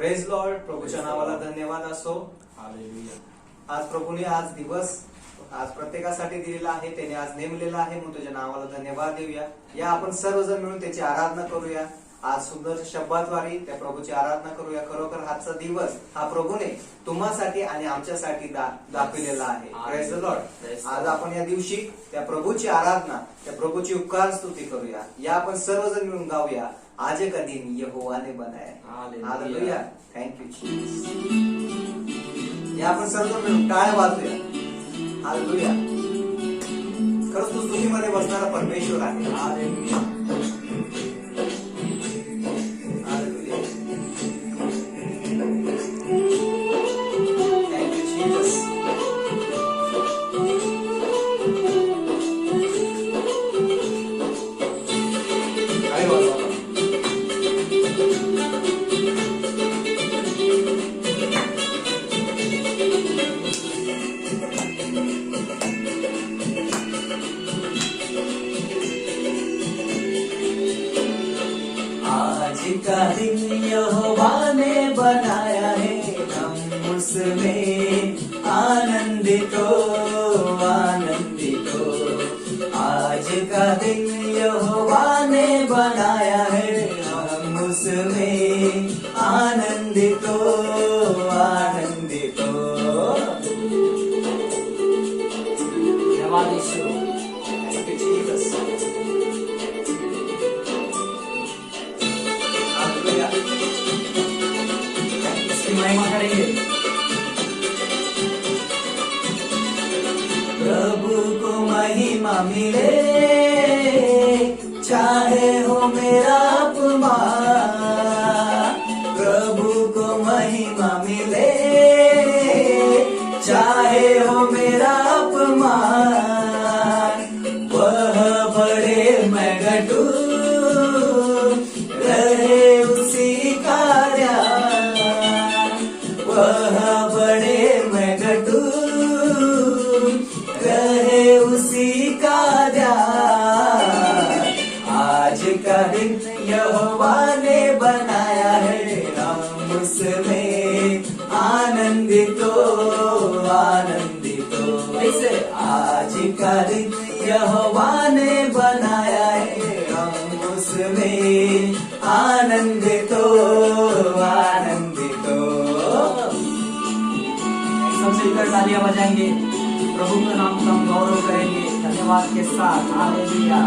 Praise Lord. प्रभूच्या नावाला धन्यवाद असो. आज प्रभूने आज दिवस आज प्रत्येकासाठी दिलेला आहे, त्याने आज नेमलेला आहे, म्हणून तुझ्या नावाला धन्यवाद देऊया. या आपण सर्वजण मिळून त्याची आराधना करूया. आज सुंदर शब्दाद्वारे त्या प्रभूची आराधना करूया. खरोखर आजचा दिवस हा प्रभूने तुम्हासाठी आणि आमच्यासाठी दाखविलेला आहे. Praise the Lord. आज आपण या दिवशी त्या प्रभूची आराधना, त्या प्रभूची उपकार स्तुती करूया. या आपण सर्वजण मिळून गाऊया. आज का दिन यहोवाने बनाया. हालेलुया. Thank you Jesus. या आपण सर्व मिळून टाळ्या वाजूया. हालेलुया. खरंच तू स्तुतीमध्ये बसणारा परमेश्वर आहे. हालेलुया. हालेलुया. Thank you Jesus. टाळ्या वाजवा. आज का दिन यहोवा ने बनाया है, हम उसमें आनंदित हो, आनंदित हो. आज का दिन यहोवा ने बनाया है, हम उसमें आनंदित हो, आनंदित हो. धन्यवाद यीशु. Thank you Jesus. हालेलुया. इसकी महिमा करेंगे. प्रभु को महिमा मिले, चाहे हो मेरा अपमान. प्रभु को महिमा मिले, चाहे हो मेरा अपमान. वह बड़े मैं घटू, रहे उसी का ध्यान. वह बड़े मैं घटू, रहे उसी का ध्यान. आज का दिन यहोवा ने बनाया है, हम उसमें आनंदित हो, आनंदित हो. ऐसे आज का दिन यहोवा ने बनाया है, हम उसमें आनंदित हो, आनंदित हो. सबसे मिलकर तालियां बजाएंगे, प्रभु का नाम का हम गौरव करेंगे धन्यवाद के साथ. हालेलुया.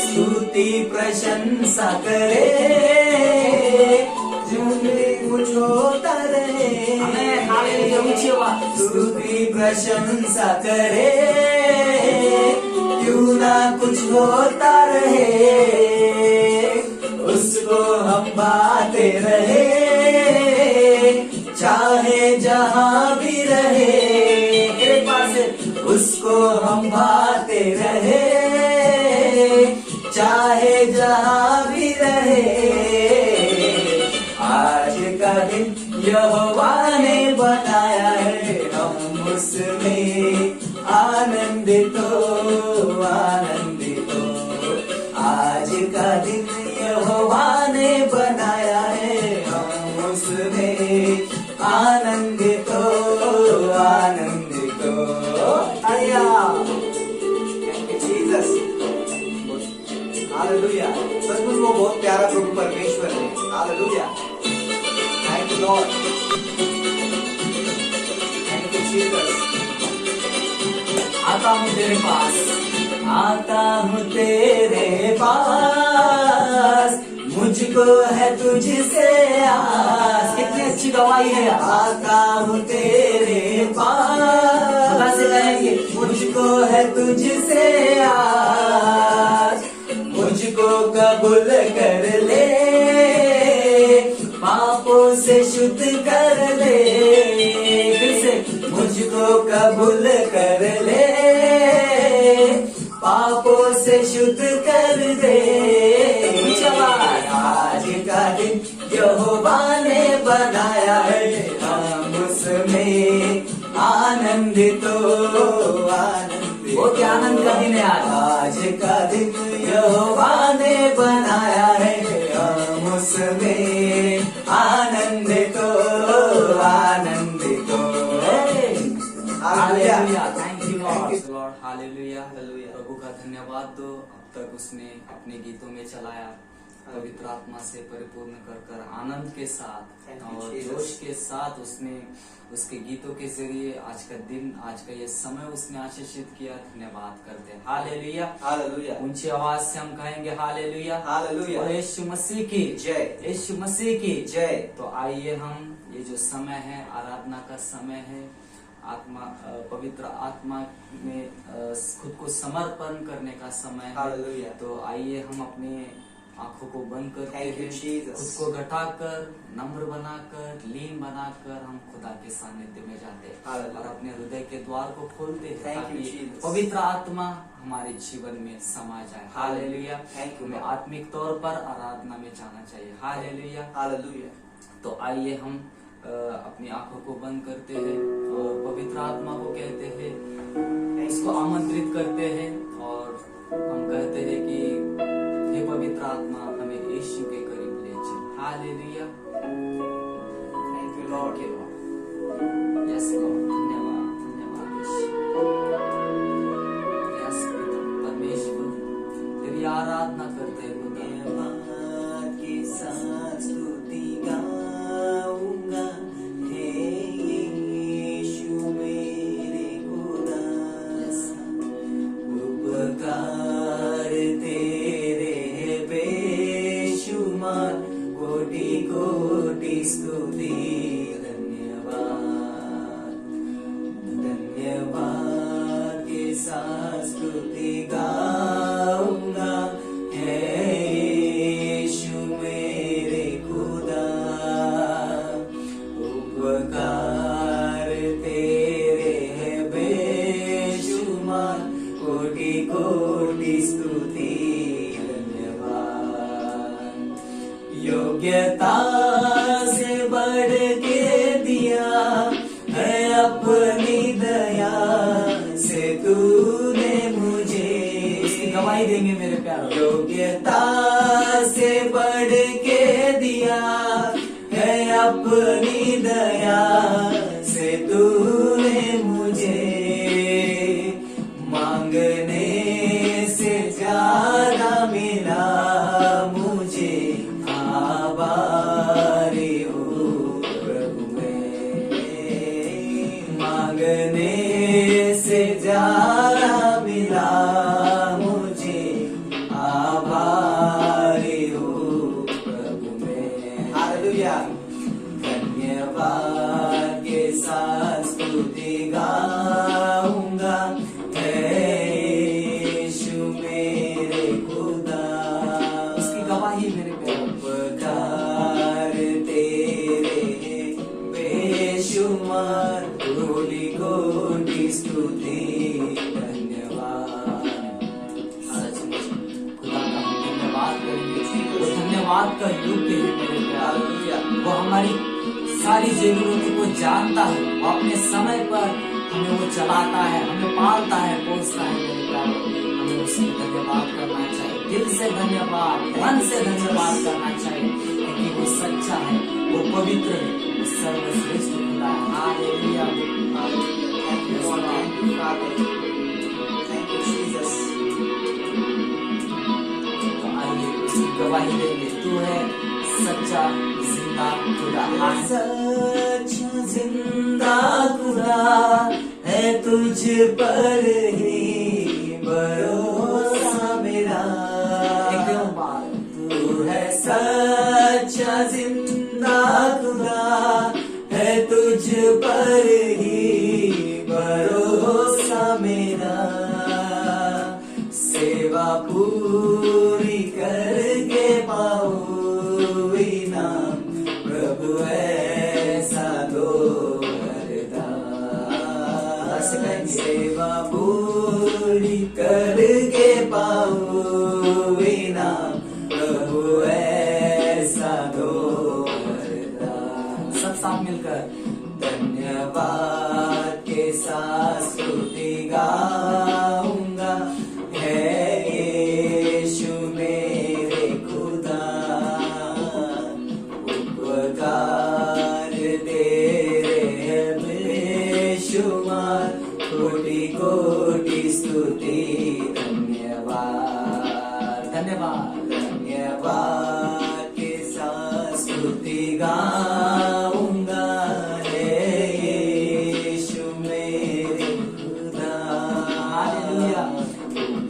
स्तुति प्रशंसा करे, जिंदगी मुझ होता रहे. स्तुति प्रशंसा करे, क्यों ना कुछ होता रहे. उसको हम बाते रहे, चाहे जहां भी रहे. कृपा से उसको हम बाते रहे, चाहे जहां भी रहे. आज का दिन यहोवा ने बनाया है, हम उसमें आनंदित हो, आनंदित हो. आज का दिन यहोवा ने बनाया है, हम उसमें आनंदित हो, आनंदित हो. आया. Thank you Jesus. हालेलुया. सचमुच वो बहुत प्यारा प्रभु परमेश्वर है. Hallelujah. Thank you Lord. Thank you Jesus. आता हूँ तेरे पास, आता हूँ तेरे पास, मुझको है तुझसे आस. कितनी अच्छी गवाही है. आता हूँ तेरे पास, से कहेंगे मुझको है तुझसे आस. मुझको कबूल कर ले, पापों से शुद्ध कर ले. फिर से मुझको कबूल कर ले, पापों से शुद्ध कर दे. आज का दिन यहोवा ने बनाया है, हम उसमें आनंदित हो आनंदित। वो क्या आनंद का दिन है आज का दिन यहोवा ने बनाया है, हम उसमें आनंदित हो आनंदित हो। Hallelujah. Thank you Lord, hallelujah. Hallelujah. प्रभु का धन्यवाद दो, अब तक उसने अपने गीतों में चलाया, पवित्र आत्मा से परिपूर्ण कर कर आनंद के साथ Thank you, और Jesus. जोश के साथ उसने उसके गीतों के जरिए आज का दिन, आज का ये समय उसने आशीषित किया। धन्यवाद करते हैं, हालेलुया। हालेलुया। ऊंची आवाज से हम कहेंगे हालेलुया, हालेलुया। और यीशु मसीह की जय। यीशु मसीह की जय। तो आइए हम, ये जो समय है आराधना का समय है, आत्मा पवित्र आत्मा में खुद को समर्पण करने का समय है। हालेलुया। तो आइए हम अपने आंखों को बंद करते Thank you, हैं, Jesus. खुद को घटाकर, नम्र बनाकर, लीन बनाकर हम खुदा के सानिध्य में जाते हैं हालेलुया। और अपने हृदय के द्वार को खोलते हैं Thank you, ताकि Jesus. पवित्र आत्मा हमारे जीवन में समा जाए। हालेलुया। Thank you, हमें Lord. आत्मिक तौर पर आराधना में जाना चाहिए। हालेलुया। हालेलुया। तो आइए हम अपनी आंखों को बंद करते हैं और पवित्र आत्मा को कहते हैं, इसको आमंत्रित करते हैं और हम कहते हैं कि हे पवित्र आत्मा हमें यीशु के करीब ले चल। Hallelujah. Thank you Lord. Yes Lord, धन्यवाद धन्यवाद यीशु। यस पिता परमेश्वर, तेरी आराधना करते हैं खुदा। धन्यवाद के साथ स्तुति गाऊंगा, हे यीशु मेरे खुदा। उपकार तेरे है बेशुमार, कोटि कोटि स्तुति धन्यवाद। धन्यवाद के साथ स्तुति गाऊंगा, हे यीशु मेरे खुदा। उपकार तेरे है बेशुमार, कोटि कोटि स्तुति धन्यवाद। योग्यता से बढ़ के दिया है अपनी दया से तूने मुझे। इसकी गवाही देंगे मेरे प्यारे। योग्यता से बढ़ के दिया है अपनी दया से तूने मुझे। मांगने से ज्यादा मिला मुझे, आभारी हूँ प्रभु मैं। मांगने से ज्यादा मिला मुझे, आभारी हूँ प्रभु मैं। हालेलुया। धन्यवाद के साथ स्तुति गाऊंगा, हे यीशु मेरे खुदा। उसकी गवाही मेरे प्यारे। उपकार तेरे बेशुमार, कोटि कोटि स्तुति धन्यवाद। सचमुच खुदा का हम धन्यवाद करेंगे। वो धन्यवाद का योग्य है मेरे प्यारे। हालेलुया। वो हमारी सारी जरूरतों को जानता है, वो अपने समय पर हमें वो चलाता है, हमें पालता है, पोसता है मेरे प्यारे। हमें उसकी धन्यवाद करना चाहिए, दिल से धन्यवाद, मन से धन्यवाद करना चाहिए, क्योंकि वो सच्चा है, वो पवित्र है, वो सर्वश्रेष्ठ खुदा है। Hallelujah. Thank you, Lord. Thank you, Father. Thank you, Jesus. तो आइए उसकी गवाही देंगे, तू है सच्चा जिंदा खुदा। सच्चा जिंदा खुदा है, तुझ पर ही भरोसा मेरा। एकदम बात। तू है सच्चा जिंदा खुदा है, तुझ पर ही भरोसा मेरा। सेवा पूरी करके पाऊं इनाम, प्रभु ऐसा दो वरदान। सेवा पूरी करके पाऊं इनाम, प्रभु ऐसा दो वरदान। सब साथ मिलकर धन्यवाद धन्यवाद के साथ स्तुति गाऊंगा, है यीशु मेरे खुदा। उपकार तेरे बेशुमार, कोटि कोटि स्तुति धन्यवाद। धन्यवाद के साथ स्तुति गाऊंगा, हे यीशु मेरे खुदा। हालेलुया।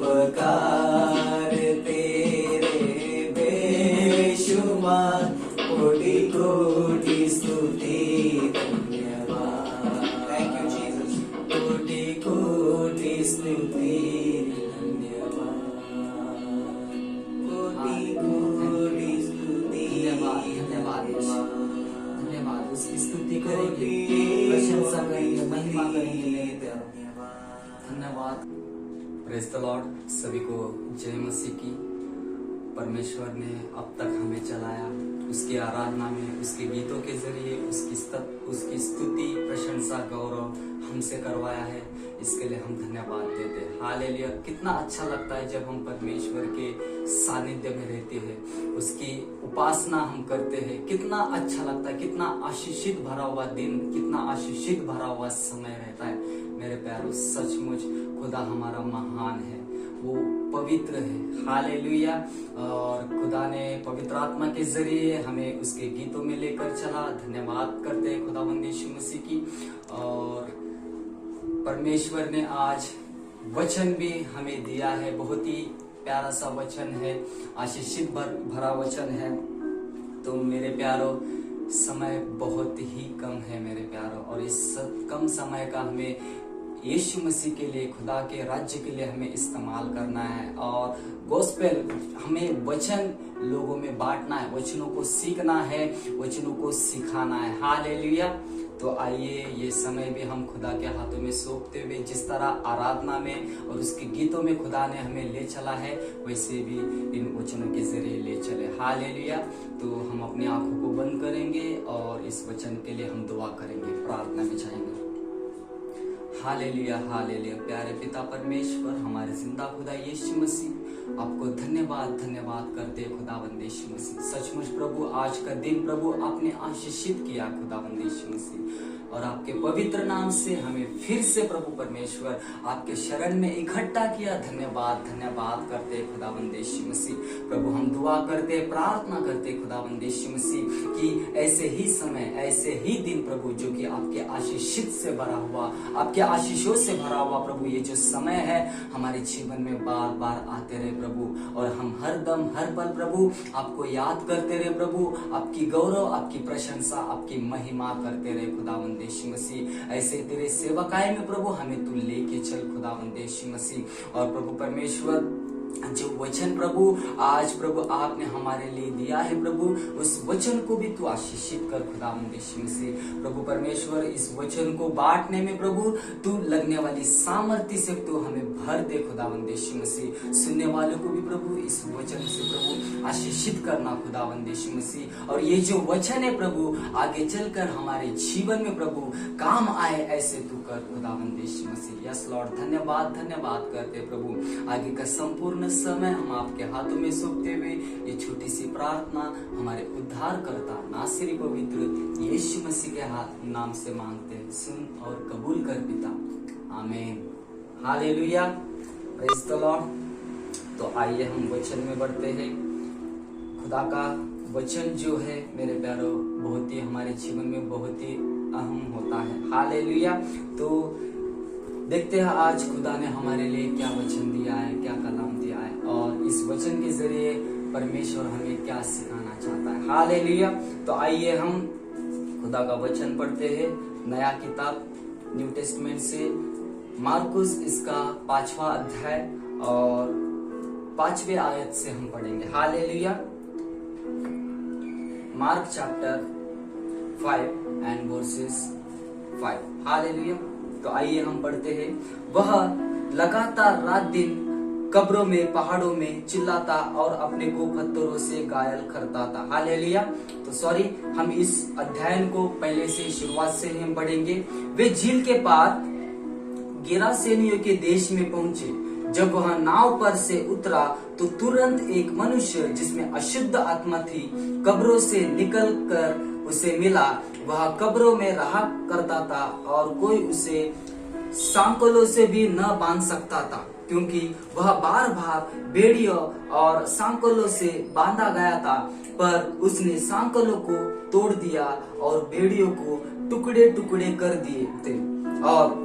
उपकार तेरे बेशुमार, कोटि कोटि स्तुति धन्यवाद। Thank you Jesus. कोटि कोटि स्तुति धन्यवाद। कोटि कोटि स्तुति धन्यवाद धन्यवाद। उसकी स्तुति करेंगे, प्रशंसा करेंगे, महिमा करेंगे मेरे प्यारों। धन्यवाद। Praise the Lord. सभी को जय मसीह की। परमेश्वर ने अब तक हमें चलाया, उसकी आराधना में, उसके गीतों के जरिए उसकी स्तुति, प्रशंसा, गौरव हमसे करवाया है। इसके लिए हम धन्यवाद देते हैं। हालेलुया। कितना अच्छा लगता है जब हम परमेश्वर के सानिध्य में रहते हैं, उसकी उपासना हम करते हैं। कितना अच्छा लगता है, कितना आशीषित भरा हुआ दिन, कितना आशीषित भरा हुआ समय रहता है मेरे प्यारों। सचमुच खुदा हमारा महान है, वो पवित्र है। हालेलुया। और खुदा ने पवित्र आत्मा के जरिए हमें उसके गीतों में लेकर चला। धन्यवाद करते हैं खुदावंद यीशु मसीह की। और परमेश्वर ने आज वचन भी हमें दिया है, बहुत ही प्यारा सा वचन है, आशीषित भरा वचन है। तो मेरे प्यारों, समय बहुत ही कम है मेरे प्यारों, और इस कम समय का हमें यीशु मसीह के लिए, खुदा के राज्य के लिए हमें इस्तेमाल करना है। और गॉस्पेल, हमें वचन लोगों में बांटना है, वचनों को सीखना है, वचनों को सिखाना है। हालेलुया। तो आइए ये समय भी हम खुदा के हाथों में सौंपते हुए, जिस तरह आराधना में और उसके गीतों में खुदा ने हमें ले चला है, वैसे भी इन वचनों के जरिए ले चले। हालेलुया। तो हम अपनी आंखों को बंद करेंगे और इस वचन के लिए हम दुआ करेंगे, प्रार्थना में जाएंगे। Hallelujah hallelujah. प्यारे पिता परमेश्वर, हमारे जिंदा खुदा यीशु मसीह, आपको धन्यवाद करते खुदावंद यीशु मसीह। सचमुच प्रभु, आज का दिन प्रभु आपने आशीषित किया खुदावंद यीशु मसीह, और आपके पवित्र नाम से हमें फिर से प्रभु परमेश्वर आपके शरण में इकट्ठा किया। धन्यवाद करते खुदावंद यीशु मसीह। प्रभु हम दुआ करते, प्रार्थना करते खुदावंद यीशु मसीह कि ऐसे ही समय, ऐसे ही दिन प्रभु, जो कि आपके आशीषित से भरा हुआ, आपके आशीषों से भरा हुआ प्रभु, ये जो समय है हमारे जीवन में बार बार आते रहे प्रभु, और हम हर दम हर पल प्रभु आपको याद करते रहे प्रभु, आपकी गौरव, आपकी प्रशंसा, आपकी महिमा करते रहे खुदावंद यीशु मसीह। ऐसे तेरे सेवकाई में प्रभु हमें तू लेके चल खुदावंद यीशु मसीह। और प्रभु परमेश्वर, जो वचन प्रभु आज प्रभु आपने हमारे लिए दिया है प्रभु, उस वचन को भी तू आशीषित कर खुदावंद यीशु मसीह। प्रभु परमेश्वर, इस वचन को बांटने में प्रभु तू लगने वाली सामर्थ्य से तू हमें भर दे खुदावंद यीशु मसीह। सुनने वालों को भी प्रभु इस वचन से प्रभु आशीषित करना खुदावंद यीशु मसीह। और ये जो वचन है प्रभु, आगे चलकर हमारे जीवन में प्रभु काम आए, ऐसे तू कर खुदावंद यीशु मसीह। यस लॉर्ड, धन्यवाद करते प्रभु। आगे का संपूर्ण समय हम आपके हाथों में सौंपते हुए ये छोटी सी प्रार्थना हमारे उद्धारकर्ता नासरी पवित्र यीशु मसीह के हाथ नाम से मांगते हैं। सुन और कबूल कर पिता, आमीन। Hallelujah, praise the Lord. तो आइए हम वचन में बढ़ते हैं। खुदा का वचन जो है मेरे प्यारों, बहुत ही हमारे जीवन में बहुत ही अहम होता है। हालेलुया। तो देखते हैं आज खुदा ने हमारे लिए क्या वचन दिया है, क्या कलाम दिया है, और इस वचन के जरिए परमेश्वर हमें क्या सिखाना चाहता है। हालेलुया। तो आइए हम खुदा का वचन पढ़ते हैं। नया किताब न्यू टेस्टमेंट से मार्कुस, इसका 5वां अध्याय और 5वें आयत से हम पढ़ेंगे। Hallelujah. Mark chapter 5 and versus 5। Hallelujah. तो आइए हम पढ़ते हैं। वह लगातार रात दिन कब्रों में पहाड़ों में चिल्लाता और अपने को पत्थरों से घायल करता था। हालेलुया। तो सॉरी, हम इस अध्ययन को पहले से शुरुआत से हम पढ़ेंगे। वे झील के पार गिरासेनियों के देश में पहुंचे। जब वह नाव पर से उतरा तो तुरंत एक मनुष्य जिसमें अशुद्ध आत्मा थी कब्रों से निकल कर उसे मिला। वह कब्रों में रहा करता था और कोई उसे सांकलों से भी न बांध सकता था, क्योंकि वह बार बार बेड़ियों और सांकलों से बांधा गया था। पर उसने सांकलों को तोड़ दिया और बेड़ियों को टुकड़े टुकड़े कर दिए थे और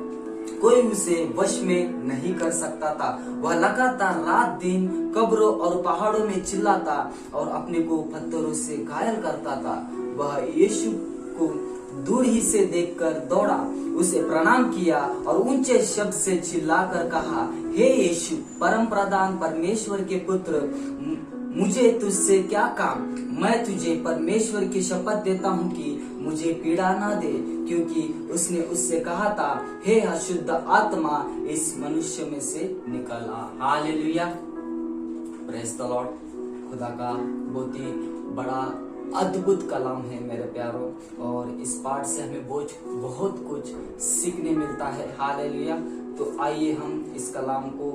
कोई उसे वश में नहीं कर सकता था। वह लगातार रात दिन कब्रों और पहाड़ों में चिल्लाता और अपने को पत्थरों से घायल करता था। वह यीशु को दूर ही से देखकर दौड़ा, उसे प्रणाम किया और ऊंचे शब्द से चिल्लाकर कहा, हे यीशु, परम प्रधान परमेश्वर के पुत्र, मुझे तुझसे क्या काम? मैं तुझे परमेश्वर की शपथ देता हूँ कि मुझे पीड़ा ना दे, क्योंकि उसने उससे कहा था, हे अशुद्ध आत्मा इस मनुष्य में से निकल आ। Hallelujah, praise the Lord. खुदा का बहुत ही बड़ा अद्भुत कलाम है मेरे प्यारों, और इस पाठ से हमें बहुत कुछ सीखने मिलता है। हालेलुया। तो आइए हम इस कलाम को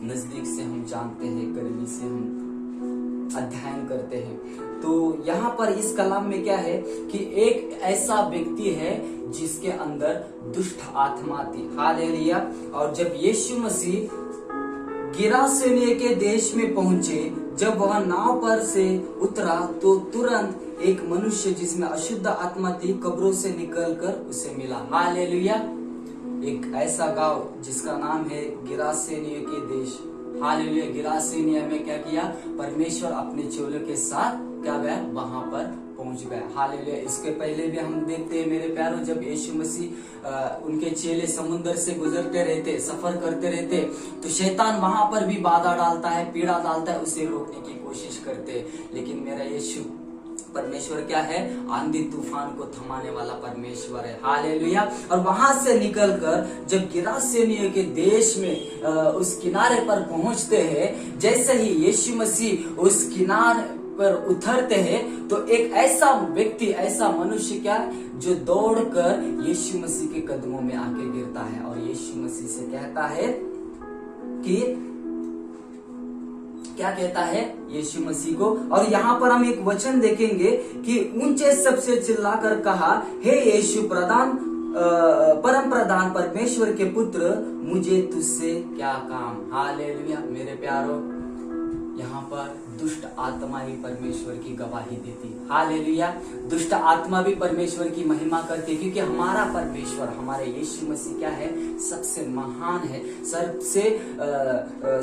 नजदीक से हम जानते हैं, करीबी से हम अध्ययन करते हैं। तो यहाँ पर इस कलाम में क्या है कि एक ऐसा व्यक्ति है जिसके अंदर दुष्ट आत्मा थी। हालेलुया। और जब यीशु मसीह गिरासेनियों के देश में पहुंचे, जब वह नाव पर से उतरा तो तुरंत एक मनुष्य जिसमें अशुद्ध आत्मा थी कब्रों से निकलकर उसे मिला। हालेलुया। एक ऐसा गांव जिसका नाम है गिरासेनियों के देश। हालेलुया। गिरासेनिया में क्या किया? परमेश्वर अपने चेलों के साथ क्या गया? वहां पर पहुंच गया। हालेलुया। इसके पहले भी हम देखते हैं मेरे प्यारों, जब यीशु मसीह उनके चेले समुद्र से गुजरते रहते, सफर करते रहते, तो शैतान वहां पर भी बाधा डालता है, पीड़ा डालता है, उसे रोकने की कोशिश करते। लेकिन मेरा यीशु परमेश्वर क्या है? आंधी तूफान को थमाने वाला परमेश्वर है। हालेलुया। और वहां से निकलकर जब गिरासेनियों के देश में उस किनारे पर पहुंचते हैं, जैसे ही यीशु मसीह उस किनारे पर उतरते हैं तो एक ऐसा व्यक्ति, ऐसा मनुष्य क्या, जो दौड़कर यीशु मसीह के कदमों में आके गिरता है और यीशु मसीह से कहता है कि क्या कहता है यीशु मसीह को? और यहाँ पर हम एक वचन देखेंगे कि ऊंचे सबसे चिल्लाकर कहा, हे यीशु परम प्रधान परमेश्वर के पुत्र, मुझे तुझसे क्या काम? हालेलुया। मेरे प्यारो, यहाँ पर दुष्ट आत्मा भी परमेश्वर की गवाही देती। हालेलुया। दुष्ट आत्मा भी परमेश्वर की महिमा करती, क्योंकि हमारा परमेश्वर, हमारे यीशु मसीह क्या है? सबसे महान है, सबसे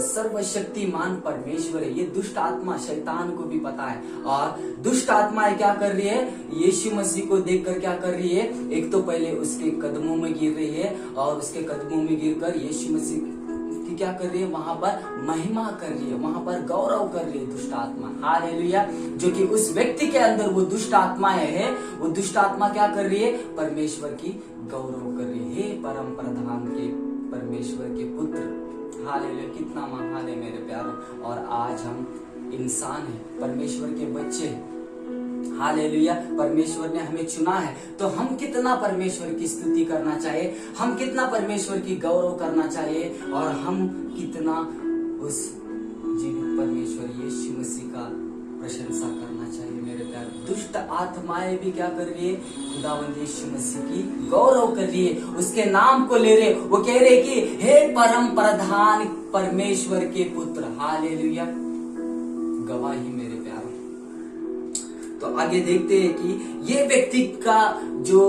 सर्वशक्तिमान परमेश्वर है। ये दुष्ट आत्मा शैतान को भी पता है, और दुष्ट आत्माएं क्या कर रही है? यीशु मसीह को देखकर क्या कर रही है? एक तो पहले उसके कदमों में गिर रही है, और उसके कदमों में गिरकर यीशु मसीह की क्या कर रही है? वहां पर महिमा कर रही है, वहां पर गौरव कर रही है दुष्ट आत्मा। हालेलुया। जो कि उस व्यक्ति के अंदर वो दुष्ट आत्माएं है, वो दुष्ट आत्मा क्या कर रही है? परमेश्वर की गौरव कर रही है। हे परम प्रधान के परमेश्वर के पुत्र। हालेलुया। कितना महान है मेरे प्यारों। और आज हम इंसान हैं, परमेश्वर के बच्चे हैं। हालेलुया। परमेश्वर ने हमें चुना है, तो हम कितना परमेश्वर की स्तुति करना चाहिए, हम कितना परमेश्वर की गौरव करना चाहिए, और हम कितना उस जीवित परमेश्वर यीशु मसीह का प्रशंसा करना चाहिए मेरे प्यार। दुष्ट आत्माएं भी क्या कर रही है? खुदावंद यीशु मसीह की गौरव कर रही है, उसके नाम को ले रहे, वो कह रहे कि हे परम प्रधान परमेश्वर के पुत्र। हालेलुया। गवाही मेरे प्यार। तो आगे देखते हैं कि ये व्यक्ति का जो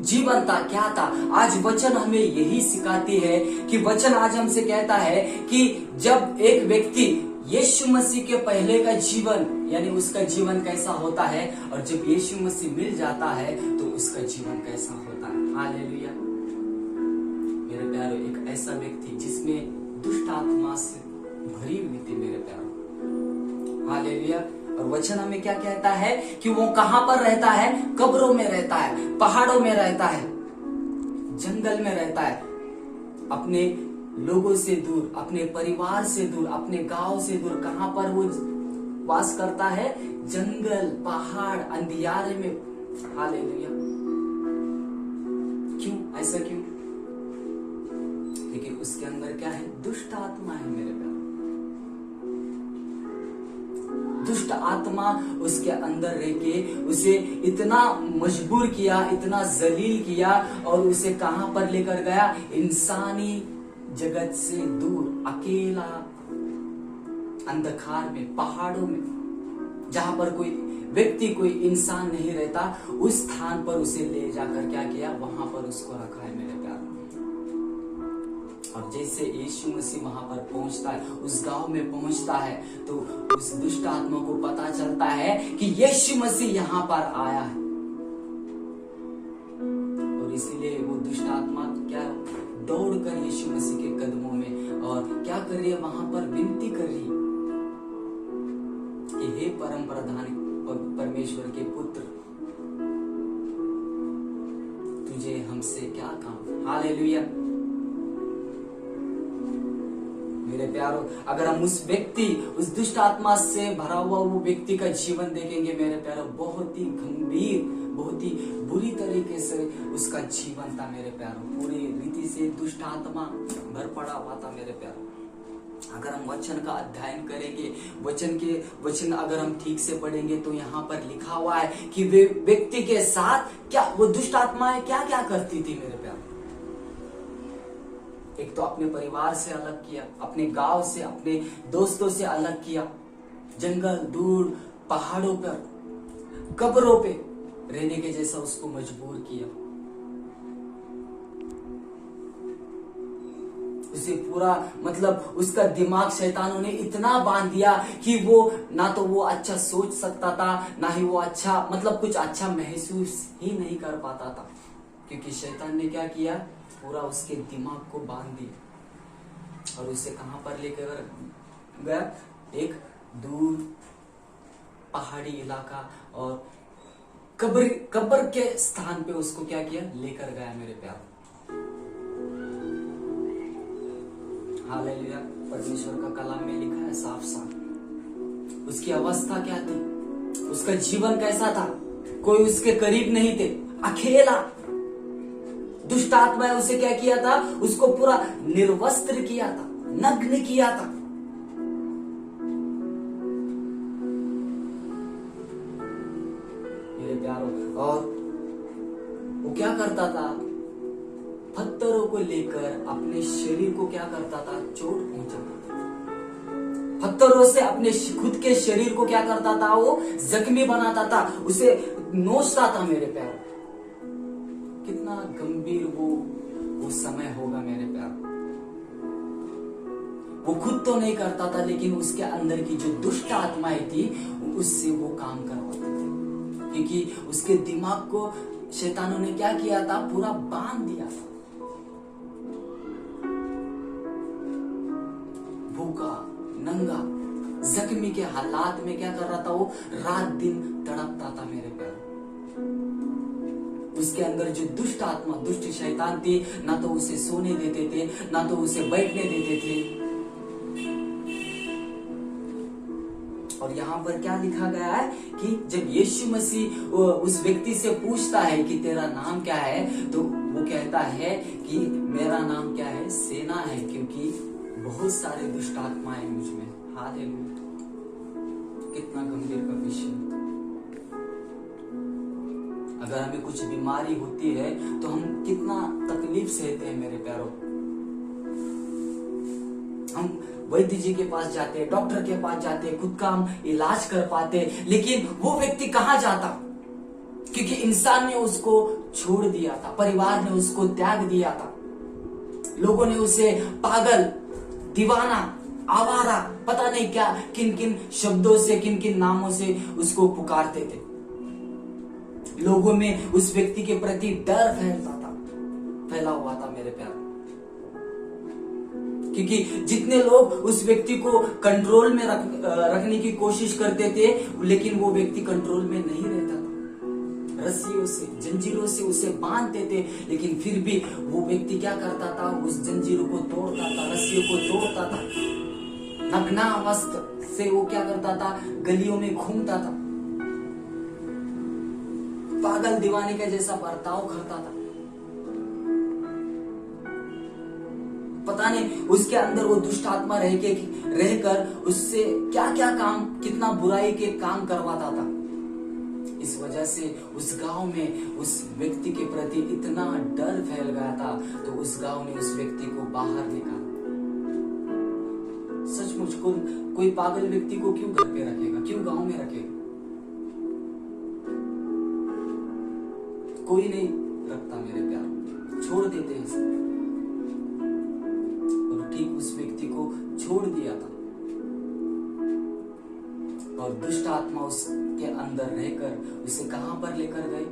जीवन था क्या था। आज वचन हमें यही सिखाती है कि वचन आज हमसे कहता है कि जब एक व्यक्ति यीशु मसीह के पहले का जीवन, यानी उसका जीवन कैसा होता है, और जब यीशु मसीह मिल जाता है तो उसका जीवन कैसा होता है। हालेलुया। मेरे प्यारो, एक ऐसा व्यक्ति जिसमें दुष्ट आत्मा से भरी हुई थी मेरे प्यारो। हालेलुया। और वचन हमें क्या कहता है कि वो कहां पर रहता है? कब्रों में रहता है, पहाड़ों में रहता है, जंगल में रहता है, अपने लोगों से दूर, अपने परिवार से दूर, अपने गांव से दूर, कहां पर वो वास करता है? जंगल, पहाड़, अंधियारे में। हालेलुया। क्यों? ऐसा क्यों? क्योंकि उसके अंदर क्या है? दुष्ट आत्मा है मेरे प्यारे। दुष्ट आत्मा उसके अंदर रह के उसे इतना मजबूर किया, इतना जलील किया और उसे कहां पर लेकर गया? इंसानी जगत से दूर, अकेला, अंधकार में, पहाड़ों में, जहां पर कोई व्यक्ति, कोई इंसान नहीं रहता, उस स्थान पर उसे ले जाकर क्या किया? वहां पर उसको रखा है मेरे प्यार। और जैसे यीशु मसीह वहां पर पहुंचता है, उस गांव में पहुंचता है, तो उस दुष्ट आत्मा को पता चलता है कि यीशु मसीह यहां पर आया है। और इसीलिए वो दुष्ट आत्मा क्या दौड़कर यीशु मसीह के कदमों में और क्या कर रही है? वहां पर विनती कर रही है कि हे परम प्रधान परमेश्वर के पुत्र, तुझे हमसे क्या काम? हालेलुया। मेरे प्यारों, अगर हम उस व्यक्ति, उस दुष्ट आत्मा से भरा हुआ वो व्यक्ति का जीवन देखेंगे मेरे प्यारों, बहुत ही गंभीर, बहुत ही बुरी तरीके से उसका जीवन था मेरे प्यारों। पूरी रीति से दुष्ट आत्मा भर पड़ा हुआ था मेरे प्यारों। अगर हम वचन का अध्ययन करेंगे, वचन अगर हम ठीक से पढ़ेंगे, तो यहाँ पर लिखा हुआ है कि वे व्यक्ति के साथ क्या वो दुष्ट आत्माएं क्या क्या करती थी मेरे प्यारों। एक तो अपने परिवार से अलग किया, अपने गांव से, अपने दोस्तों से अलग किया, जंगल, दूर, पहाड़ों पर, कब्रों पे रहने के जैसा उसको मजबूर किया। उसे पूरा मतलब उसका दिमाग शैतानों ने इतना बांध दिया कि वो ना तो वो अच्छा सोच सकता था, ना ही वो अच्छा मतलब कुछ अच्छा महसूस ही नहीं कर पाता था, क्योंकि शैतान ने क्या किया? पूरा उसके दिमाग को बांध दिया और उसे कहां पर लेकर गया? एक दूर पहाड़ी इलाका और कब्र के स्थान पे उसको क्या किया? लेकर गया मेरे प्यार। हालेलुया। परमेश्वर का कलाम में लिखा है साफ साफ। उसकी अवस्था क्या थी? उसका जीवन कैसा था? कोई उसके करीब नहीं थे, अकेला। दुष्ट आत्मा ने उसे क्या किया था? उसको पूरा निर्वस्त्र किया था, नग्न किया था। मेरे प्यारों, और वो क्या करता था? पत्थरों को लेकर अपने शरीर को क्या करता था? चोट पहुंचाता था। पत्थरों से अपने खुद के शरीर को क्या करता था? वो जख्मी बनाता था, उसे नोचता था मेरे प्यारों। कितना गंभीर वो समय होगा मेरे प्यार। वो खुद तो नहीं करता था, लेकिन उसके अंदर की जो दुष्ट आत्माएं थी उससे वो काम करवाते थे, क्योंकि उसके दिमाग को शैतानों ने क्या किया था? पूरा बांध दिया था। भूखा, नंगा, जख्मी के हालात में क्या कर रहा था? वो रात दिन तड़पता था मेरे प्यार। उसके अंदर जो दुष्ट आत्मा, दुष्ट शैतान थी, ना तो उसे सोने देते थे, ना तो उसे बैठने देते थे। और यहाँ पर क्या लिखा गया है कि जब यीशु मसीह उस व्यक्ति से पूछता है कि तेरा नाम क्या है, तो वो कहता है कि मेरा नाम क्या है? सेना है, क्योंकि बहुत सारे दुष्ट आत्माएं मुझ में। हालेलुया। कितना गंभीर का विषय। अगर हमें कुछ बीमारी होती है तो हम कितना तकलीफ सहते हैं मेरे प्यारों। हम वैद्य जी के पास जाते हैं, डॉक्टर के पास जाते हैं, खुद का हम इलाज कर पाते हैं, लेकिन वो व्यक्ति कहां जाता? क्योंकि इंसान ने उसको छोड़ दिया था, परिवार ने उसको त्याग दिया था, लोगों ने उसे पागल, दीवाना, आवारा, पता नहीं क्या किन किन शब्दों से, किन किन नामों से उसको पुकारते थे। लोगों में उस व्यक्ति के प्रति डर फैला हुआ था मेरे प्यार, क्योंकि जितने लोग उस व्यक्ति को कंट्रोल में रखने की कोशिश करते थे, लेकिन वो व्यक्ति कंट्रोल में नहीं रहता था। रस्सियों से, जंजीरों से उसे बांधते थे, लेकिन फिर भी वो व्यक्ति क्या करता था, उस जंजीरों को तोड़ता था, रस्सियों को तोड़ता था, नग्ना वस्त्र से वो क्या करता था, गलियों में घूमता था, पागल दीवाने का जैसा बर्ताव करता था। पता नहीं उसके अंदर वो दुष्ट आत्मा रहकर उससे क्या क्या काम, कितना बुराई के काम करवाता था। इस वजह से उस गांव में उस व्यक्ति के प्रति इतना डर फैल गया था, तो उस गांव ने उस व्यक्ति को बाहर निकाला। सचमुच कोई पागल व्यक्ति को क्यों घर पे रखेगा, क्यों गांव में रखेगा? कोई नहीं रखता मेरे प्यार, छोड़ देते हैं। और ठीक उस व्यक्ति को छोड़ दिया था, और दुष्ट आत्मा उसके अंदर रहकर उसे कहां पर लेकर गए?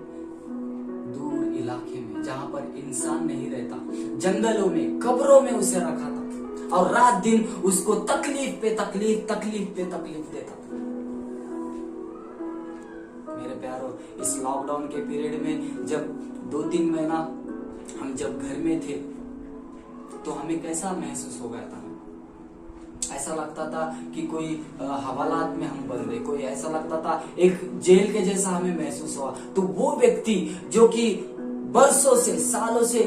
दूर इलाके में, जहां पर इंसान नहीं रहता, जंगलों में, कब्रों में उसे रखा था, और रात दिन उसको तकलीफ पे तकलीफ देता था। मेरे प्यारो, इस लॉकडाउन के पीरियड में जब 2-3 महीना हम जब घर में थे, तो हमें कैसा महसूस हो गया था? ऐसा लगता था कि कोई हवालात में हम बंद है, कोई ऐसा लगता था एक जेल के जैसा हमें महसूस हुआ। तो वो व्यक्ति जो कि बरसों से, सालों से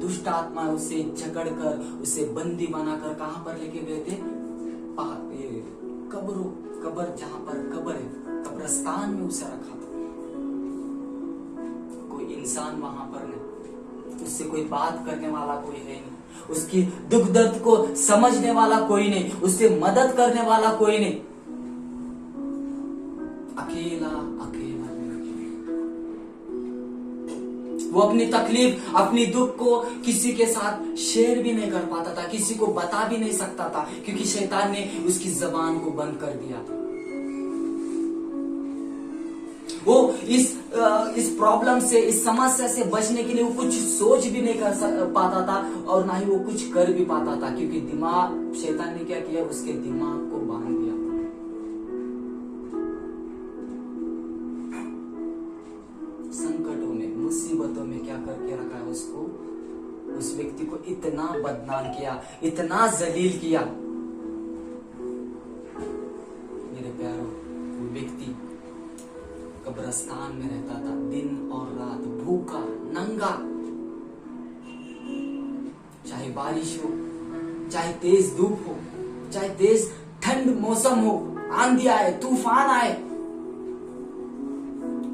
दुष्ट आत्मा उसे जकड़कर, उसे बंदी बनाकर कहां पर लेके गए थे? कब्र, जहां पर कब्र है, कब्रिस्तान में उसे रखा था। कोई इंसान वहां पर नहीं, उससे कोई बात करने वाला कोई है नहीं, उसकी दुख दर्द को समझने वाला कोई नहीं, उससे मदद करने वाला कोई नहीं। अकेला वो अपनी तकलीफ, अपनी दुख को किसी के साथ शेयर भी नहीं कर पाता था, किसी को बता भी नहीं सकता था, क्योंकि शैतान ने उसकी जबान को बंद कर दिया था। वो इस प्रॉब्लम से, इस समस्या से बचने के लिए वो कुछ सोच भी नहीं कर पाता था, और ना ही वो कुछ कर भी पाता था, क्योंकि दिमाग, शैतान ने क्या किया, उसके दिमाग को बांध दिया। संकटों में, मुसीबतों में क्या करके रखा है उसको? उस व्यक्ति को इतना बदनाम किया, इतना जलील किया। मेरे प्यारों, वो व्यक्ति कब्रिस्तान में रहता था, दिन और रात भूखा, नंगा, चाहे बारिश हो, चाहे तेज धूप हो, चाहे तेज ठंड मौसम हो, आंधी आए, तूफान आए,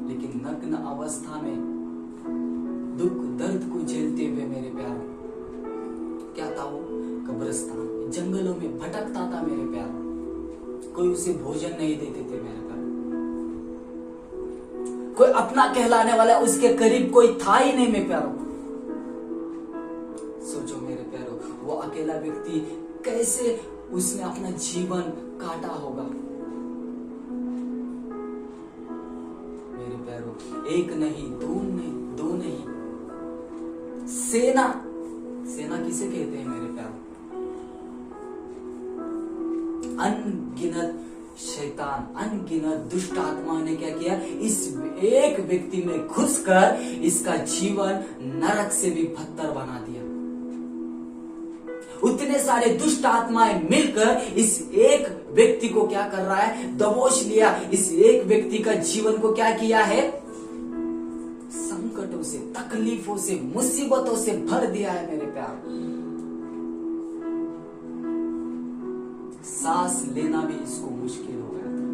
लेकिन नग्न अवस्था में दुख दर्द को झेलते हुए, मेरे प्यारों, क्या था वो? कब्रिस्तान, जंगलों में भटकता था मेरे प्यारों। कोई उसे भोजन नहीं देते थे मेरे प्यारों, कोई अपना कहलाने वाला उसके करीब कोई था ही नहीं मेरे प्यारों। सोचो मेरे प्यारों, वो अकेला व्यक्ति कैसे उसने अपना जीवन काटा होगा। मेरे प्यारों, एक नहीं, दो नहीं, सेना किसे कहते हैं मेरे प्यारों? अनगिनत शैतान, अनगिनत दुष्ट आत्मा ने क्या किया? इस एक व्यक्ति में घुसकर इसका जीवन नरक से भी बदतर बना दिया। उतने सारे दुष्ट आत्माएं मिलकर इस एक व्यक्ति को क्या कर रहा है? दबोच लिया। इस एक व्यक्ति का जीवन को क्या किया है? संकटों से, तकलीफों से, मुसीबतों से भर दिया है मेरे प्यार। सांस लेना भी इसको मुश्किल हो गया था।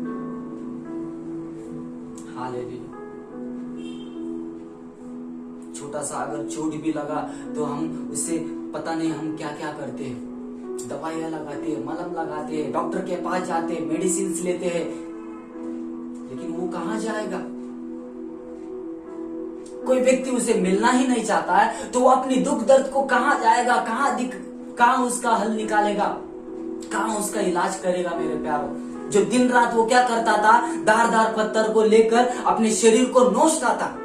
हालेलुया। छोटा सा अगर चोट भी लगा तो हम उसे पता नहीं हम क्या क्या करते हैं, दवाइयां लगाते हैं, मलहम लगाते हैं, डॉक्टर के पास जाते हैं, मेडिसिन लेते हैं, लेकिन वो कहां जाएगा? कोई व्यक्ति उसे मिलना ही नहीं चाहता है, तो वो अपनी दुख दर्द को कहां जाएगा? कहां उसका हल निकालेगा? कहां उसका इलाज करेगा? मेरे प्यारों, जो दिन रात वो क्या करता था? धारदार पत्थर को लेकर अपने शरीर को नोचता था,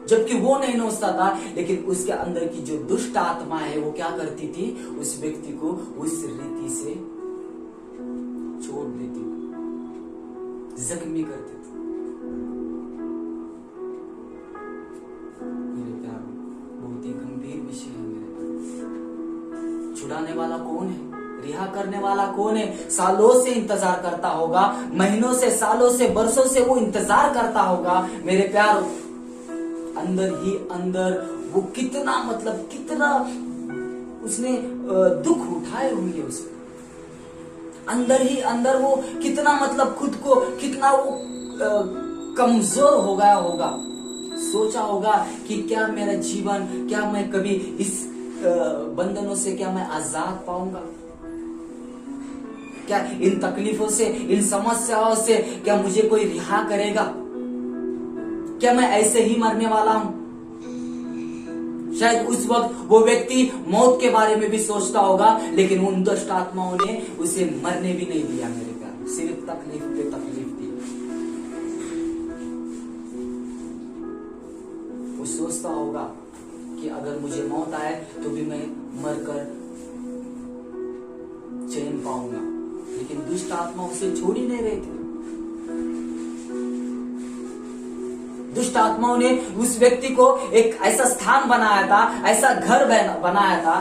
जबकि वो नहीं नोचता था, लेकिन उसके अंदर की जो दुष्ट आत्मा है वो क्या करती थी? उस व्यक्ति को उस रीति से छोड़ देती, जख्मी करती थी। गंभीर विषय है मेरे भाई। छुड़ाने वाला कौन है, रिहा करने वाला कौन है? सालों से इंतजार करता होगा, महीनों से, सालों से, बरसों से वो इंतजार करता होगा मेरे प्यार। अंदर ही अंदर वो कितना उसने दुख उठाए होंगे उसमें, अंदर ही अंदर वो कितना खुद को कितना वो कमजोर हो गया होगा। सोचा होगा कि क्या मेरा जीवन, क्या मैं कभी इस बंधनों से क्या मैं आजाद पाऊंगा, क्या इन तकलीफों से, इन समस्याओं से क्या मुझे कोई रिहा करेगा, क्या मैं ऐसे ही मरने वाला हूं। शायद उस वक्त वो व्यक्ति मौत के बारे में भी सोचता होगा, लेकिन उन दुष्ट आत्माओं ने उसे मरने भी नहीं दिया मेरे प्यार, सिर्फ तकलीफ पे तकलीफ दी। वो सोचता होगा कि अगर मुझे मौत आए तो भी मैं मरकर चैन पाऊंगा, लेकिन दुष्ट आत्मा उसे छोड़ ही नहीं रहे थे। दुष्ट आत्माओं ने उस व्यक्ति को एक ऐसा स्थान बनाया था, ऐसा घर बनाया था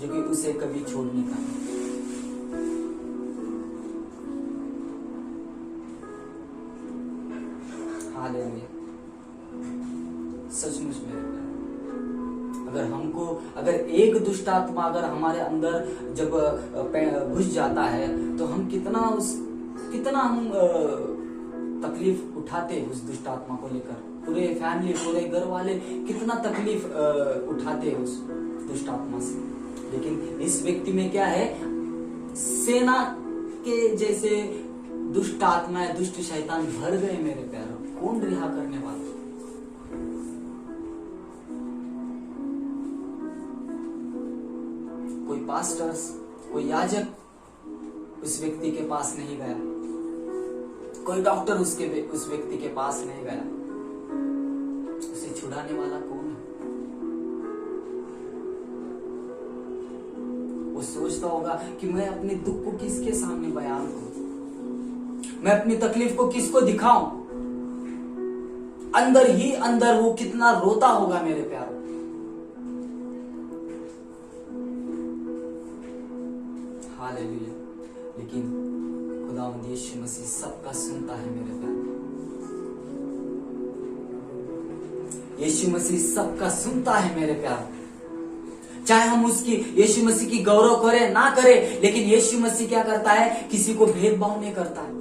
जो कि उसे कभी छोड़ने का नहीं। हालेलुया। सचमुच मेरे प्यारे, अगर एक दुष्ट आत्मा अगर हमारे अंदर जब घुस जाता है तो हम कितना हम तकलीफ उठाते हैं उस दुष्ट आत्मा को लेकर। पूरे फैमिली, पूरे घर वाले कितना तकलीफ उठाते हैं उस दुष्ट आत्मा से। लेकिन इस व्यक्ति में क्या है, सेना के जैसे दुष्ट आत्माएं, दुष्ट शैतान भर गए मेरे प्यारों। कौन रिहा करने वाला? कोई पास्टर्स, कोई याजक उस व्यक्ति के पास नहीं गया, कोई डॉक्टर उस व्यक्ति के पास नहीं गया। उसे छुड़ाने वाला कौन है? वो सोचता होगा कि मैं अपने दुख को किसके सामने बयान करूं, मैं अपनी तकलीफ को किसको दिखाऊं। अंदर ही अंदर वो कितना रोता होगा मेरे प्यारों। हालेलुया। लेकिन खुदावंद यीशु मसीह सबका सुनता है मेरे प्यारे। यीशु मसीह सबका सुनता है मेरे प्यारे। चाहे हम उसकी, यीशु मसीह की गौरव करें ना करें, लेकिन यीशु मसीह क्या करता है, किसी को भेदभाव नहीं करता है।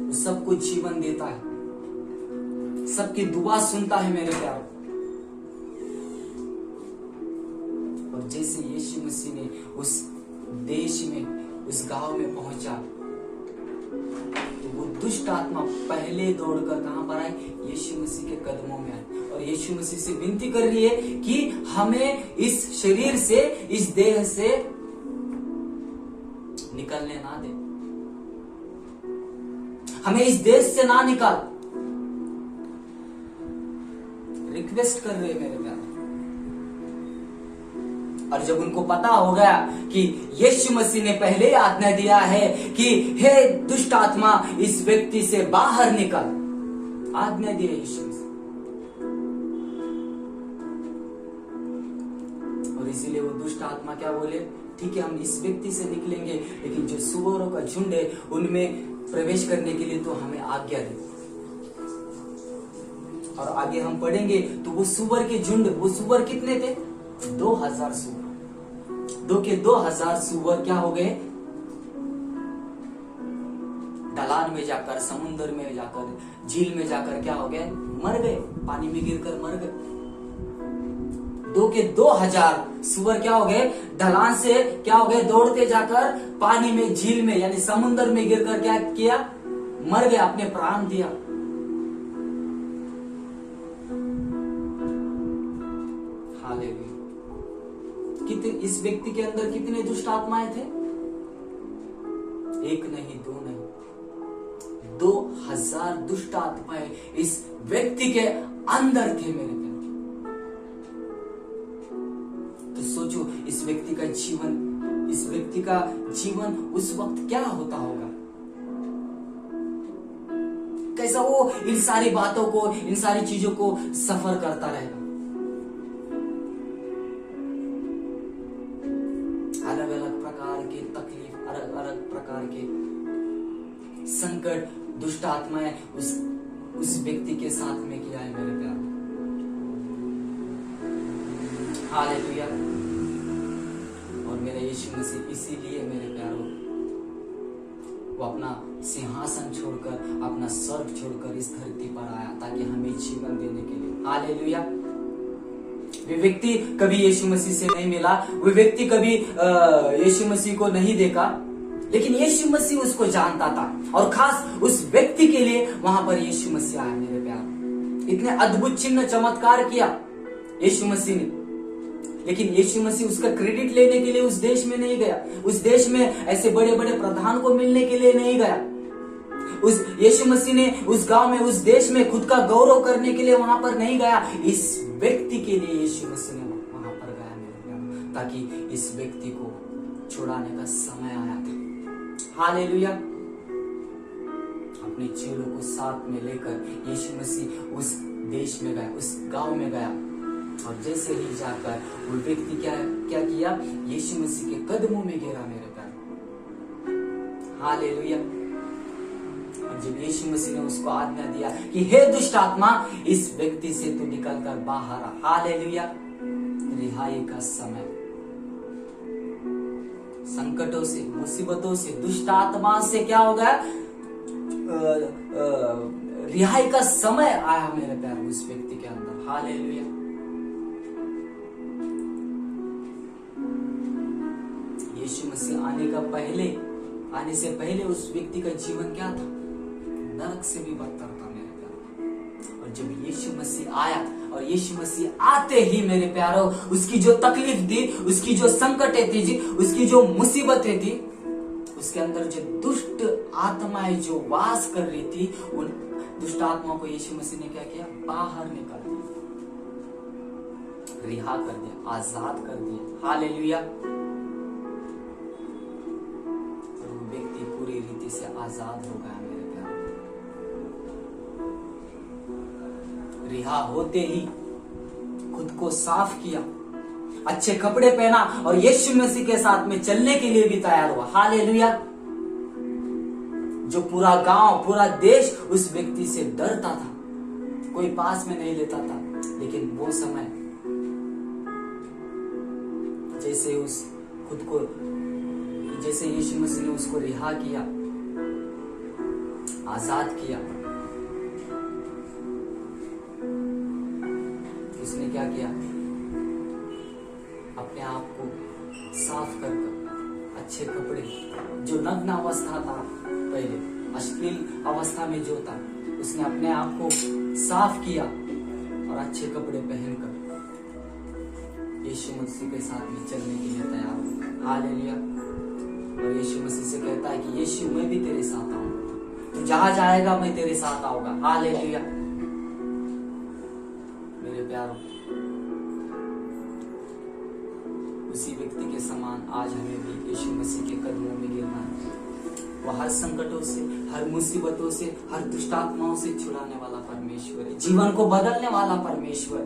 वो सबको जीवन देता है, सबकी दुआ सुनता है मेरे प्यारे। और जैसे यीशु मसीह ने उस देश में, उस गांव में पहुंचा, तो वो दुष्ट आत्मा पहले दौड़कर कहां पर आए, यीशु मसीह के कदमों में आए। और यीशु मसीह से विनती कर रही है कि हमें इस शरीर से, इस देह से निकलने ना दे, हमें इस देश से ना निकाल। रिक्वेस्ट कर रहे मेरे प्यारे। और जब उनको पता हो गया कि यीशु मसीह ने पहले ही आज्ञा दिया है कि हे दुष्ट आत्मा इस व्यक्ति से बाहर निकल, आज्ञा दी है यीशु मसीह। और इसीलिए वो दुष्ट आत्मा क्या बोले, ठीक है हम इस व्यक्ति से निकलेंगे, लेकिन जो सुअरों का झुंड है उनमें प्रवेश करने के लिए तो हमें आज्ञा दे। और आगे हम पढ़ेंगे तो वो सुअर के झुंड, वो सुअर कितने थे, 2000 सुअर। 2000 सुअर क्या हो गए, ढलान में जाकर, समुद्र में जाकर, झील में जाकर क्या हो गए, मर गए, पानी में गिरकर मर गए। 2000 सुअर क्या हो गए, ढलान से क्या हो गए, दौड़ते जाकर पानी में, झील में यानी समुद्र में गिरकर क्या किया, मर गए, अपने प्राण दिया। इस व्यक्ति के अंदर कितने दुष्ट आत्माएं थे, एक नहीं, दो नहीं, 2000 दुष्ट आत्माएं इस व्यक्ति के अंदर थे मेरे प्यारे। तो सोचो इस व्यक्ति का जीवन उस वक्त क्या होता होगा, कैसा वो इन सारी बातों को, इन सारी चीजों को सफर करता रहेगा। संकट, दुष्ट आत्माएं उस व्यक्ति के साथ में किया है मेरे प्यार। हालेलुया। और मेरे यीशु मसीह इसीलिए मेरे प्यारों वो अपना सिंहासन छोड़कर, अपना स्वर्ग छोड़कर इस धरती पर आया ताकि हमें जीवन देने के लिए। हालेलुया। वे व्यक्ति कभी यीशु मसीह से नहीं मिला, वे व्यक्ति कभी यीशु मसीह को नहीं देखा, लेकिन यीशु मसीह उसको जानता था और खास उस व्यक्ति के लिए वहां पर यीशु मसीह आया मेरे प्यार। इतने अद्भुत चिन्ह चमत्कार किया यीशु मसीह ने, लेकिन यीशु मसीह उसका क्रेडिट लेने के लिए उस देश में नहीं गया, उस देश में ऐसे बड़े बड़े प्रधान को मिलने के लिए नहीं गया। उस यीशु मसीह ने उस गांव में, उस देश में खुद का गौरव करने के लिए वहां पर नहीं गया। इस व्यक्ति के लिए यीशु मसीह ने वहां पर गया मेरे प्यार, ताकि इस व्यक्ति को छुड़ाने का समय आया था। हालेलुया। अपने चेलों को साथ में लेकर यीशु मसीह उस देश में गया, उस गांव में गया, और जैसे ही जाकर वो व्यक्ति क्या किया, यीशु मसीह के कदमों में गिरा मेरे प्यार। हालेलुया। और जब यीशु मसीह ने उसको आज्ञा दिया कि हे दुष्ट आत्मा, इस व्यक्ति से तू निकल कर बाहर आ। हालेलुया। रिहाई का समय, संकटों से, मुसीबतों से, दुष्ट आत्मा से क्या हो गया, रिहाई का समय आया मेरे प्यार उस व्यक्ति के अंदर। हालेलुया। यीशु मसीह आने से पहले उस व्यक्ति का जीवन क्या था, नरक से भी बदतर था मेरे प्यारों। और जब यीशु मसीह आया, और यीशु मसीह आते ही मेरे प्यारों उसकी जो तकलीफ थी, उसकी जो संकटें थी, उसकी जो मुसीबतें थी, उसके अंदर जो दुष्ट आत्माएं जो वास कर रही थी, उन दुष्ट आत्माओं को यीशु मसीह ने क्या किया, बाहर निकाल दिया, रिहा कर दिया, आजाद कर दिया। हालेलुया। और वो व्यक्ति पूरी रीति से आजाद हो गया मेरे प्यार। रिहा होते ही खुद को साफ किया, अच्छे कपड़े पहना और यीशु मसीह के साथ में चलने के लिए भी तैयार हुआ। हालेलुया। जो पूरा गांव, पूरा देश उस व्यक्ति से डरता था, कोई पास में नहीं लेता था, लेकिन वो समय जैसे जैसे यीशु मसीह ने उसको रिहा किया, आजाद किया, उसने क्या किया, अपने आप को साफ कर अच्छे कपड़े, जो नग्न अवस्था था पहले, अश्लील अवस्था में जो था, उसने अपने आप को साफ किया और अच्छे कपड़े पहनकर यीशु मसीह के साथ में चलने के लिए तैयार हो। हालेलुया। और यीशु मसीह से कहता है कि यीशु मैं भी तेरे साथ आऊंगा, तू जहां जाएगा मैं तेरे साथ आऊंगा। हालेलुया। मेरे प्यारों, उसी व्यक्ति के समान आज हमें भी यीशु मसीह के कदमों में गिरना है। वो हर संकटों से, हर मुसीबतों से, हर दुष्ट आत्माओं से छुड़ाने वाला परमेश्वर है, जीवन को बदलने वाला परमेश्वर।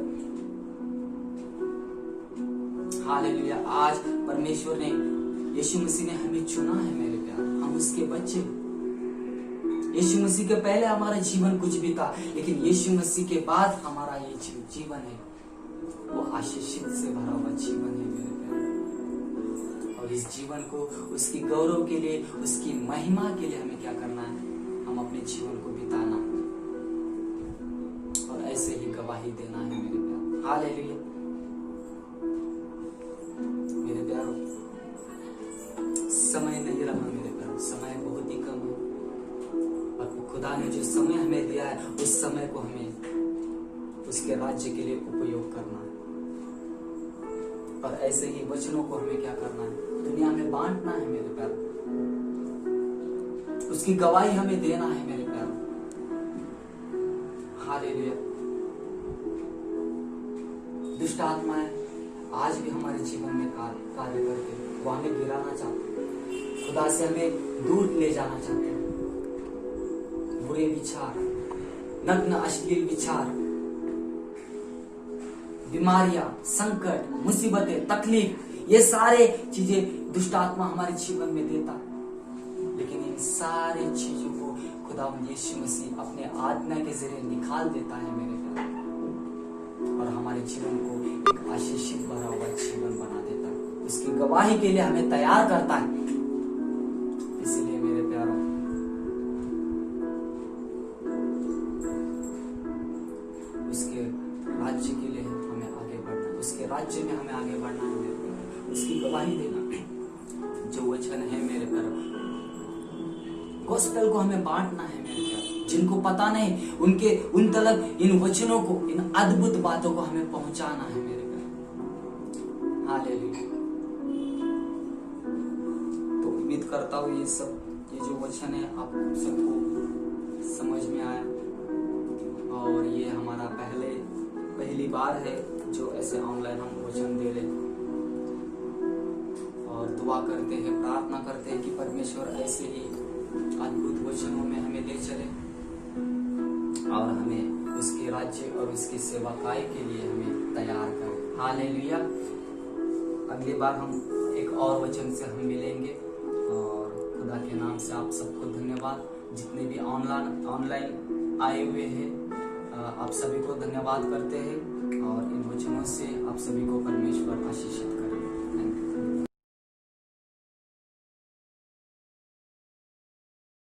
हालेलुया। आज परमेश्वर ने, यीशु मसीह ने हमें चुना है मेरे प्यार, हम उसके बच्चे। यीशु मसीह के पहले हमारा जीवन कुछ भी था, लेकिन यीशु मसीह के बाद हमारा ये जीवन है, वो आशीषित से भरा हुआ जीवन है मेरे प्यार। और इस जीवन को उसकी गौरव के लिए, उसकी महिमा के लिए हमें क्या करना है, हम अपने जीवन को बिताना और ऐसे ही गवाही देना है मेरे प्यार। हालेलुया। मेरे प्यारों, समय नहीं रहा मेरे प्यारों, समय बहुत ही कम है, और खुदा ने जो समय हमें दिया है, उस समय को हमें उसके राज्य के लिए उपयोग करना है। और ऐसे ही वचनों को हमें क्या करना है, दुनिया में बांटना है मेरे प्यारों, उसकी गवाही हमें देना है मेरे प्यारों। हालेलुया। दुष्ट आत्माएं आज भी हमारे जीवन में कार्य करते हैं, वो हमें गिराना चाहते हैं, खुदा से हमें दूर ले जाना चाहते हैं। बुरे विचार, नग्न अश्लील विचार, बीमारियां, संकट, मुसीबतें, तकलीफ, ये सारे चीजें दुष्ट आत्मा हमारे जीवन में देता, लेकिन इन सारे चीजों को खुदावंद यीशु मसीह अपने आज्ञा के जरिए निकाल देता है मेरे प्यारे, और हमारे जीवन को एक आशीषित भरा हुआ जीवन बना देता है, उसकी गवाही के लिए हमें तैयार करता है। इसलिए मेरे प्यारों, उसके राज्य के लिए हमें आगे बढ़ना है, उसके राज्य में हमें आगे बढ़ना है मेरे प्यारों, उसकी गवाही देना। जो वचन है मेरे प्यारों, गॉस्पेल को हमें बांटना है मेरे प्यारों, जिनको पता नहीं उन तक इन वचनों को, इन अद्भुत बातों को हमें पहुंचाना है मेरे प्यारों। हालेलुया। तो उम्मीद करता हूँ ये जो वचन है आप सबको समझ में आया, और ये हमारा पहली बार है जो ऐसे ऑनलाइन हम वचन दे रहे, और दुआ करते हैं, प्रार्थना करते हैं कि परमेश्वर ऐसे ही अद्भुत वचनों में हमें ले चले और हमें उसके राज्य और उसकी सेवाकाई के लिए हमें तैयार करे। हालेलुया। अगली बार हम एक और वचन से हम मिलेंगे, और खुदा के नाम से आप सबको धन्यवाद। जितने भी ऑनलाइन आए हुए हैं आप सभी को धन्यवाद करते हैं, और इन वचनों से आप सभी को परमेश्वर आशीषित